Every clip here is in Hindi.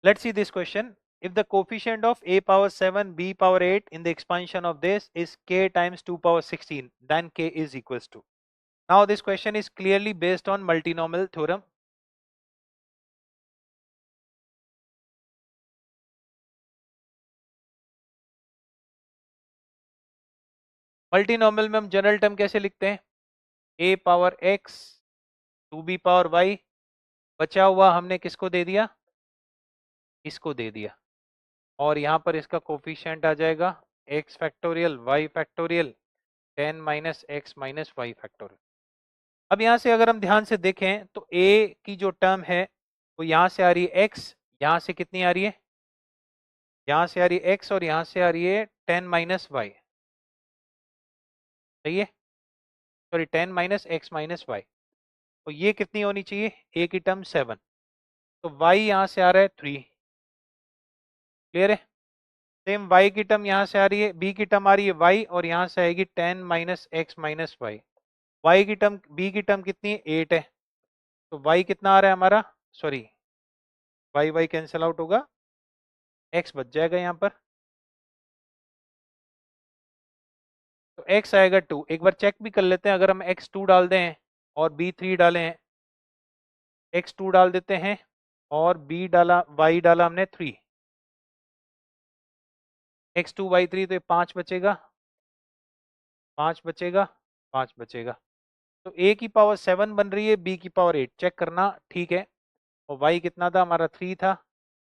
Let's see this question. If the coefficient of a power 7 b power 8 in the expansion of this is k times 2 power 16, then k is equals to. Now this question is clearly based on multinomial theorem. मल्टीनॉमियल में हम जनरल टर्म कैसे लिखते हैं? a power x 2b power y, बचा हुआ हमने किसको दे दिया? इसको दे दिया, और यहाँ पर इसका कोफिशिएंट आ जाएगा x factorial y factorial 10 minus x minus y factorial. अब यहाँ से अगर हम ध्यान से देखें तो a की जो टर्म है वो यहाँ से आ रही है x, यहाँ से कितनी आ रही है? यहाँ से आ रही है x और यहाँ से आ रही है 10 माइनस y, सही है? Sorry 10 minus x minus y, तो ये कितनी होनी चाहिए? a की टर्म 7, तो y यहाँ से आ रहा है 3, क्लियर है? सेम y की टर्म यहाँ से आ रही है, b की टर्म आ रही है y और यहाँ से आएगी 10 minus x minus y। y की टर्म b की टर्म कितनी है? 8 है, तो y कितना आ रहा है हमारा? सॉरी y कैंसिल आउट होगा, x बच जाएगा यहाँ पर, तो x आएगा 2। एक बार चेक भी कर लेते हैं, अगर हम x2 डाल दें और b3 डालें, x2 डाल देते हैं और b डाला, y डाला हमने 3, x2 y3, तो ये 5 बचेगा, 5 बचेगा, 5 बचेगा, तो a की पावर 7 बन रही है, b की पावर 8, चेक करना, ठीक है? और y कितना था हमारा? 3 था,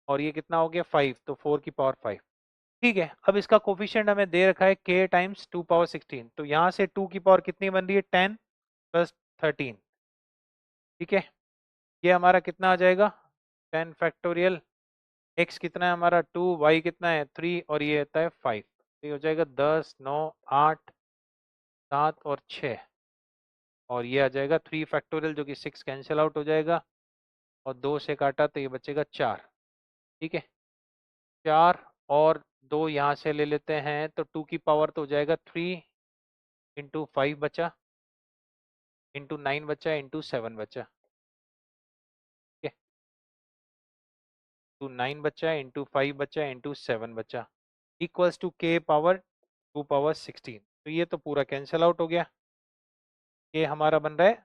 और ये कितना हो गया? 5, तो 4 की पावर 5, ठीक है? अब इसका कोफिशिएंट हमें दे रखा है k टाइम्स 2 पावर 16, तो यहाँ से 2 की पावर कितनी बन रही है? 10 प्लस 13, ठीक है? ये हमारा कितना आ जाएगा? 10 फैक्टोरियल, x कितना है हमारा? 2, y कितना है? 3, और ये आता है 5, तो ये हो जाएगा 10, 9, 8, 7 और 6, और ये आ जाएगा 3 फैक्टोरियल, जो कि 6 कैंसिल आउट हो जाएगा, और 2 से काटा तो ये बचेगा 4, ठीक है? 4 और 2 यहाँ से ले लेते हैं, तो 2 की पावर तो हो जाएगा 3 इंटू 5 बचा, इंटू 9 बचा, इंटू 7 बचा, ठीक है? तो 9 बचा, इंटू 5 बचा, इंटू 7 बचा, equals to k power 2 power 16, तो ये तो पूरा कैंसिल आउट हो गया। ये हमारा बन रहा है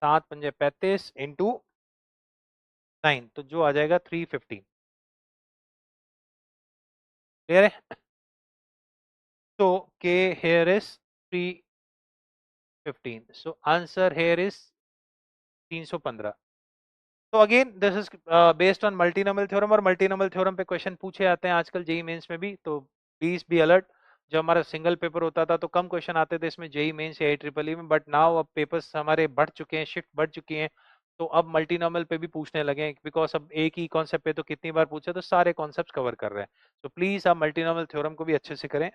7 पंजे 35 इंटू 9, तो जो आ जाएगा 315, क्लियर है? तो k here is 315, so answer here is 315। तो again this is based on multinomial theorem, और मल्टीनोमियल थ्योरम पे क्वेश्चन पूछे जाते हैं आजकल जेई मेंस में भी, तो प्लीज बी अलर्ट। जब हमारा सिंगल पेपर होता था तो कम क्वेश्चन आते थे इसमें जेई मेंस या AEEE में, बट नाउ अब पेपर्स हमारे बढ़ चुके हैं, शिफ्ट बढ़ चुकी हैं, तो अब मल्टीनोमियल पे भी पूछने लगे हैं, बिकॉज अब एक ही कॉन्सेप्ट पे तो कितनी बार पूछे, तो सारे कॉन्सेप्ट कवर कर रहे हैं, तो प्लीज आप मल्टीनोमियल थ्योरम को भी अच्छे से करें।